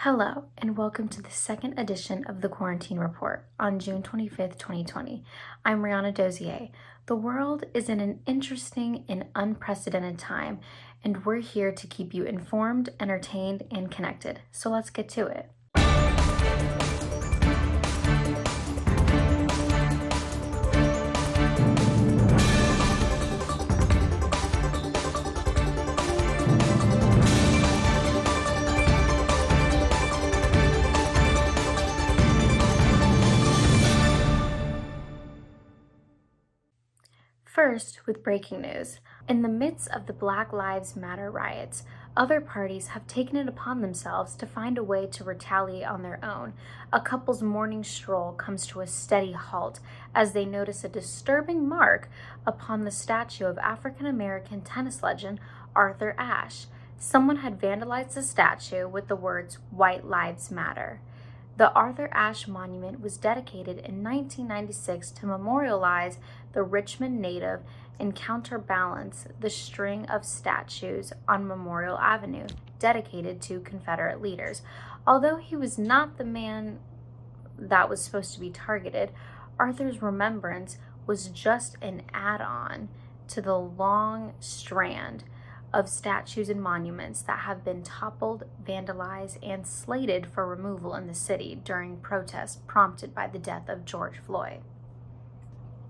Hello, and welcome to the second edition of the Quarantine Report on June 25th, 2020. I'm Rihanna Dozier. The world is in an interesting and unprecedented time, and we're here to keep you informed, entertained, and connected. So let's get to it. First, with breaking news. In the midst of the Black Lives Matter riots, other parties have taken it upon themselves to find a way to retaliate on their own. A couple's morning stroll comes to a steady halt as they notice a disturbing mark upon the statue of African-American tennis legend Arthur Ashe. Someone had vandalized the statue with the words, "White Lives Matter." The Arthur Ashe Monument was dedicated in 1996 to memorialize the Richmond native and counterbalance the string of statues on Memorial Avenue dedicated to Confederate leaders. Although he was not the man that was supposed to be targeted, Arthur's remembrance was just an add-on to the long strand of statues and monuments that have been toppled, vandalized, and slated for removal in the city during protests prompted by the death of George Floyd.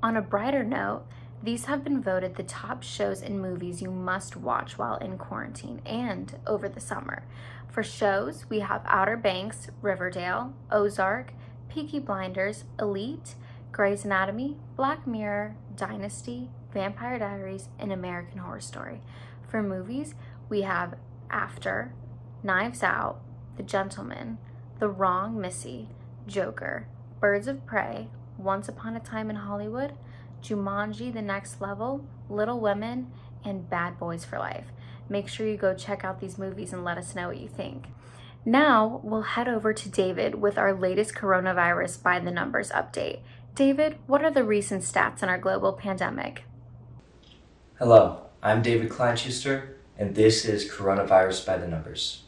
On a brighter note, these have been voted the top shows and movies you must watch while in quarantine and over the summer. For shows, we have Outer Banks, Riverdale, Ozark, Peaky Blinders, Elite, Grey's Anatomy, Black Mirror, Dynasty, Vampire Diaries, and American Horror Story. For movies, we have After, Knives Out, The Gentleman, The Wrong Missy, Joker, Birds of Prey, Once Upon a Time in Hollywood, Jumanji: The Next Level, Little Women, and Bad Boys for Life. Make sure you go check out these movies and let us know what you think. Now, we'll head over to David with our latest coronavirus by the numbers update. David, what are the recent stats in our global pandemic? Hello, I'm David Kleinchuster, and this is Coronavirus by the Numbers.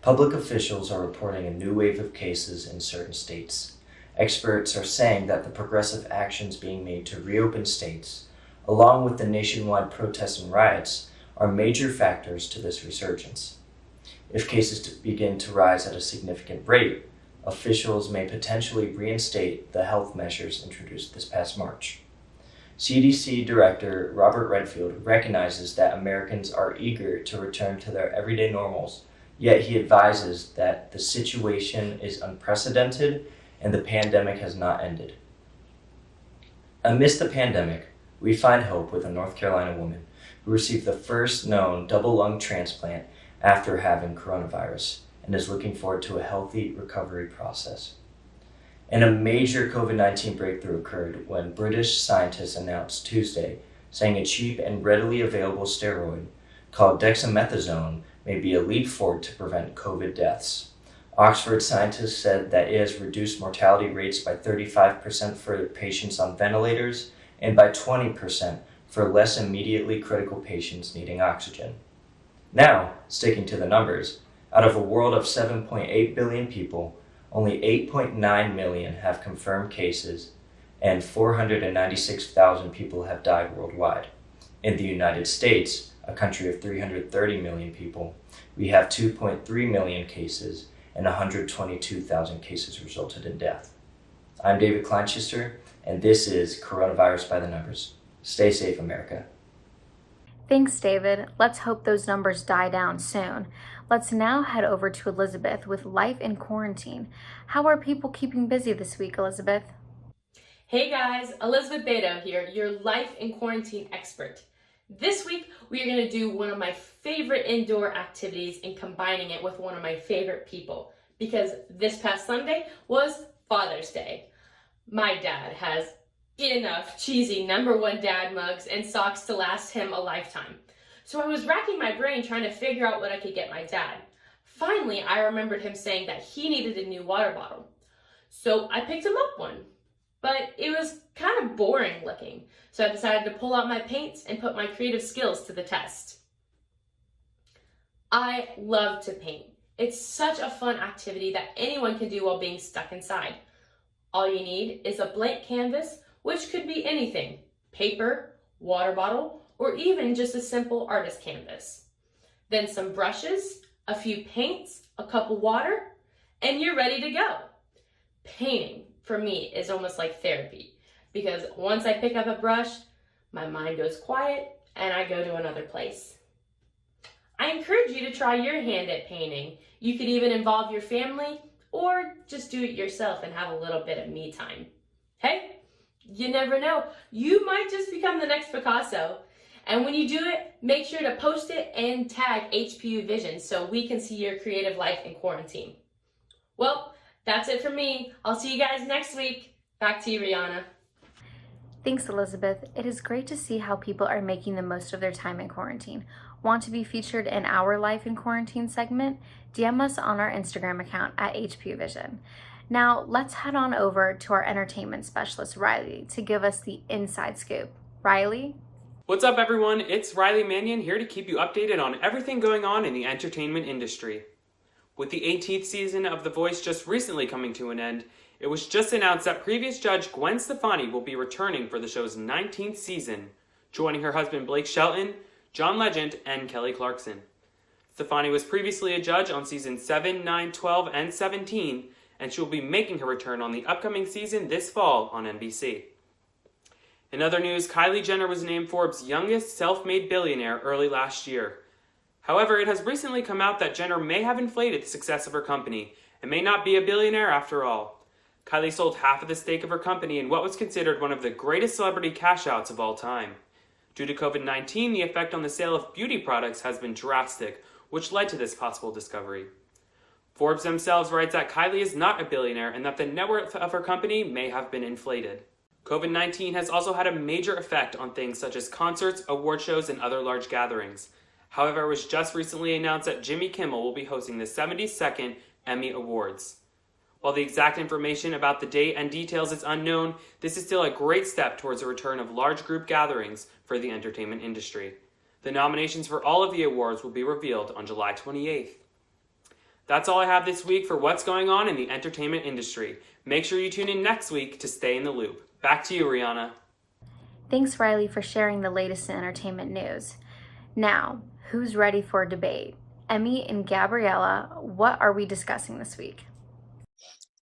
Public officials are reporting a new wave of cases in certain states. Experts are saying that the progressive actions being made to reopen states, along with the nationwide protests and riots, are major factors to this resurgence. If cases begin to rise at a significant rate, officials may potentially reinstate the health measures introduced this past March. CDC Director Robert Redfield recognizes that Americans are eager to return to their everyday normals, yet he advises that the situation is unprecedented and the pandemic has not ended. Amidst the pandemic, we find hope with a North Carolina woman who received the first known double lung transplant after having coronavirus and is looking forward to a healthy recovery process. And a major COVID-19 breakthrough occurred when British scientists announced Tuesday, saying a cheap and readily available steroid called dexamethasone may be a leap forward to prevent COVID deaths. Oxford scientists said that it has reduced mortality rates by 35% for patients on ventilators and by 20% for less immediately critical patients needing oxygen. Now, sticking to the numbers, out of a world of 7.8 billion people, only 8.9 million have confirmed cases, and 496,000 people have died worldwide. In the United States, a country of 330 million people, we have 2.3 million cases, and 122,000 cases resulted in death. I'm David Kleinchuster, and this is Coronavirus by the Numbers. Stay safe, America. Thanks, David. Let's hope those numbers die down soon. Let's now head over to Elizabeth with Life in Quarantine. How are people keeping busy this week, Elizabeth? Hey guys, Elizabeth Beto here, your Life in Quarantine expert. This week, we are going to do one of my favorite indoor activities and combining it with one of my favorite people, because this past Sunday was Father's Day. My dad has enough cheesy #1 dad mugs and socks to last him a lifetime. So I was racking my brain trying to figure out what I could get my dad. Finally, I remembered him saying that he needed a new water bottle. So I picked him up one, but it was kind of boring looking. So I decided to pull out my paints and put my creative skills to the test. I love to paint, It's such a fun activity that anyone can do while being stuck inside. All you need is a blank canvas, which could be anything: paper, water bottle, or even just a simple artist canvas. Then some brushes, a few paints, a cup of water, and you're ready to go. Painting, for me, is almost like therapy, because once I pick up a brush, my mind goes quiet and I go to another place. I encourage you to try your hand at painting. You could even involve your family or just do it yourself and have a little bit of me time. Hey, you never know. You might just become the next Picasso. And when you do it, make sure to post it and tag HPU Vision so we can see your creative life in quarantine. Well, that's it for me. I'll see you guys next week. Back to you, Rihanna. Thanks, Elizabeth. It is great to see how people are making the most of their time in quarantine. Want to be featured in our Life in Quarantine segment? DM us on our Instagram account at HPU Vision. Now, let's head on over to our entertainment specialist, Riley, to give us the inside scoop. Riley? What's up, everyone? It's Riley Mannion here to keep you updated on everything going on in the entertainment industry. With the 18th season of The Voice just recently coming to an end, it was just announced that previous judge Gwen Stefani will be returning for the show's 19th season, joining her husband Blake Shelton, John Legend, and Kelly Clarkson. Stefani was previously a judge on seasons 7, 9, 12, and 17, and she will be making her return on the upcoming season this fall on NBC. In other news, Kylie Jenner was named Forbes' youngest self-made billionaire early last year. However, it has recently come out that Jenner may have inflated the success of her company and may not be a billionaire after all. Kylie sold half of the stake of her company in what was considered one of the greatest celebrity cash-outs of all time. Due to COVID-19, the effect on the sale of beauty products has been drastic, which led to this possible discovery. Forbes themselves writes that Kylie is not a billionaire and that the net worth of her company may have been inflated. COVID-19 has also had a major effect on things such as concerts, award shows, and other large gatherings. However, it was just recently announced that Jimmy Kimmel will be hosting the 72nd Emmy Awards. While the exact information about the date and details is unknown, this is still a great step towards the return of large group gatherings for the entertainment industry. The nominations for all of the awards will be revealed on July 28th. That's all I have this week for what's going on in the entertainment industry. Make sure you tune in next week to stay in the loop. Back to you, Rihanna. Thanks, Riley, for sharing the latest in entertainment news. Now, who's ready for a debate? Emmy and Gabriella, what are we discussing this week?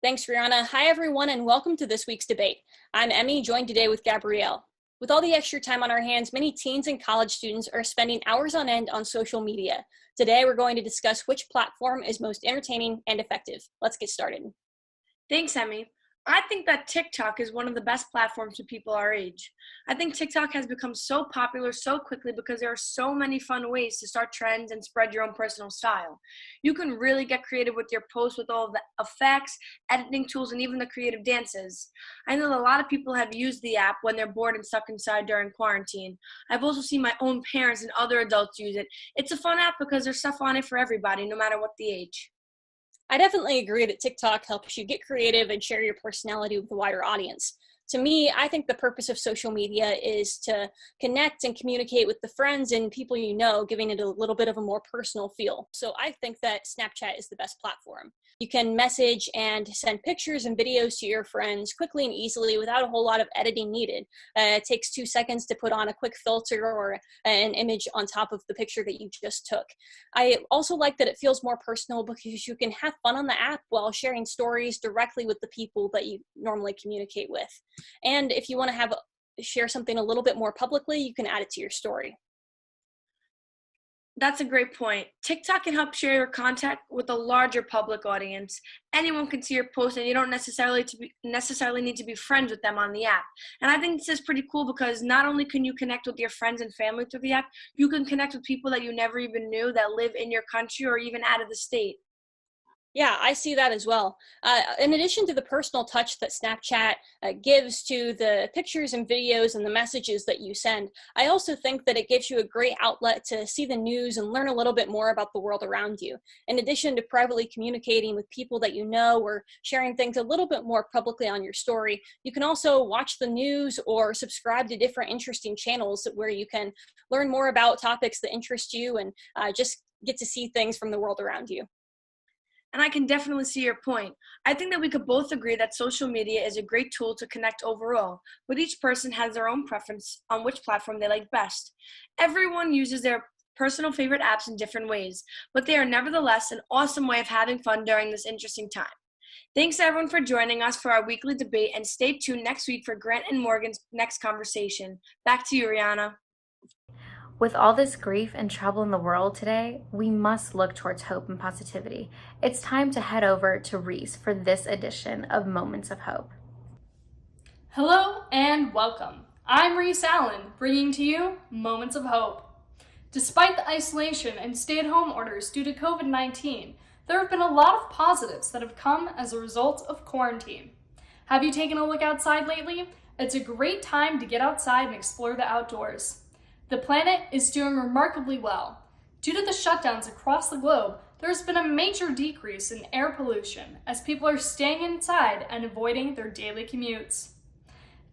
Thanks, Rihanna. Hi, everyone, and welcome to this week's debate. I'm Emmy, joined today with Gabrielle. With all the extra time on our hands, many teens and college students are spending hours on end on social media. Today, we're going to discuss which platform is most entertaining and effective. Let's get started. Thanks, Emmy. I think that TikTok is one of the best platforms for people our age. I think TikTok has become so popular so quickly because there are so many fun ways to start trends and spread your own personal style. You can really get creative with your posts with all of the effects, editing tools, and even the creative dances. I know that a lot of people have used the app when they're bored and stuck inside during quarantine. I've also seen my own parents and other adults use it. It's a fun app because there's stuff on it for everybody, no matter what the age. I definitely agree that TikTok helps you get creative and share your personality with a wider audience. To me, I think the purpose of social media is to connect and communicate with the friends and people you know, giving it a little bit of a more personal feel. So I think that Snapchat is the best platform. You can message and send pictures and videos to your friends quickly and easily without a whole lot of editing needed. It takes 2 seconds to put on a quick filter or an image on top of the picture that you just took. I also like that it feels more personal because you can have fun on the app while sharing stories directly with the people that you normally communicate with. And if you want to share something a little bit more publicly, you can add it to your story. That's a great point. TikTok can help share your content with a larger public audience. Anyone can see your post, and you don't necessarily need to be friends with them on the app. And I think this is pretty cool because not only can you connect with your friends and family through the app, you can connect with people that you never even knew that live in your country or even out of the state. Yeah, I see that as well. In addition to the personal touch that Snapchat gives to the pictures and videos and the messages that you send, I also think that it gives you a great outlet to see the news and learn a little bit more about the world around you. In addition to privately communicating with people that you know or sharing things a little bit more publicly on your story, you can also watch the news or subscribe to different interesting channels where you can learn more about topics that interest you and just get to see things from the world around you. And I can definitely see your point. I think that we could both agree that social media is a great tool to connect overall, but each person has their own preference on which platform they like best. Everyone uses their personal favorite apps in different ways, but they are nevertheless an awesome way of having fun during this interesting time. Thanks everyone for joining us for our weekly debate, and stay tuned next week for Grant and Morgan's next conversation. Back to you, Rihanna. With all this grief and trouble in the world today, we must look towards hope and positivity. It's time to head over to Reese for this edition of Moments of Hope. Hello and welcome. I'm Reese Allen, bringing to you Moments of Hope. Despite the isolation and stay-at-home orders due to COVID-19, there have been a lot of positives that have come as a result of quarantine. Have you taken a look outside lately? It's a great time to get outside and explore the outdoors. The planet is doing remarkably well. Due to the shutdowns across the globe, there has been a major decrease in air pollution as people are staying inside and avoiding their daily commutes.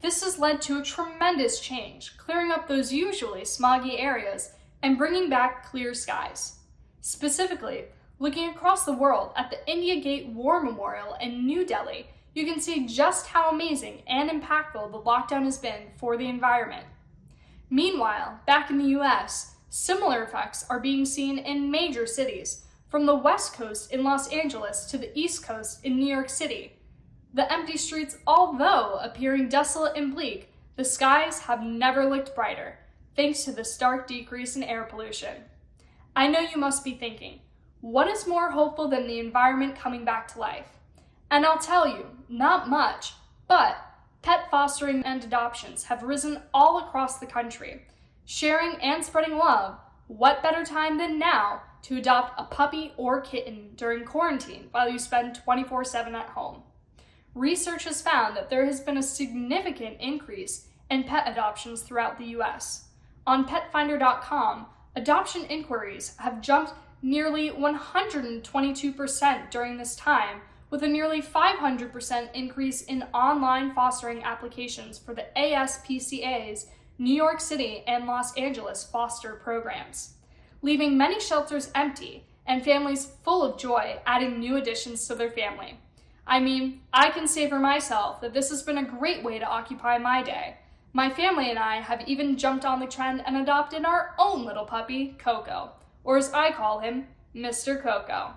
This has led to a tremendous change, clearing up those usually smoggy areas and bringing back clear skies. Specifically, looking across the world at the India Gate War Memorial in New Delhi, you can see just how amazing and impactful the lockdown has been for the environment. Meanwhile, back in the US, similar effects are being seen in major cities, from the West Coast in Los Angeles to the East Coast in New York City. The empty streets, although appearing desolate and bleak, the skies have never looked brighter, thanks to the stark decrease in air pollution. I know you must be thinking, what is more hopeful than the environment coming back to life? And I'll tell you, not much, but pet fostering and adoptions have risen all across the country. Sharing and spreading love, what better time than now to adopt a puppy or kitten during quarantine while you spend 24/7 at home? Research has found that there has been a significant increase in pet adoptions throughout the US. On petfinder.com, adoption inquiries have jumped nearly 122% during this time, with a nearly 500% increase in online fostering applications for the ASPCA's New York City and Los Angeles foster programs, leaving many shelters empty and families full of joy adding new additions to their family. I mean, I can say for myself that this has been a great way to occupy my day. My family and I have even jumped on the trend and adopted our own little puppy, Coco, or as I call him, Mr. Coco.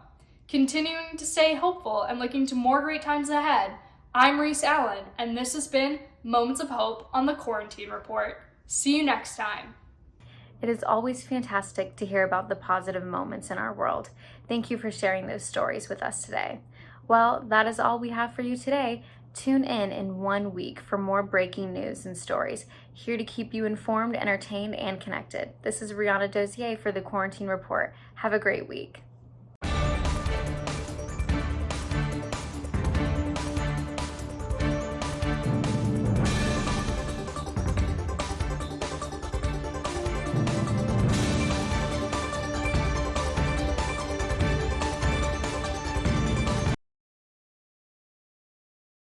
Continuing to stay hopeful and looking to more great times ahead, I'm Reese Allen, and this has been Moments of Hope on the Quarantine Report. See you next time. It is always fantastic to hear about the positive moments in our world. Thank you for sharing those stories with us today. Well, that is all we have for you today. Tune in 1 week for more breaking news and stories, here to keep you informed, entertained, and connected. This is Rihanna Dozier for the Quarantine Report. Have a great week.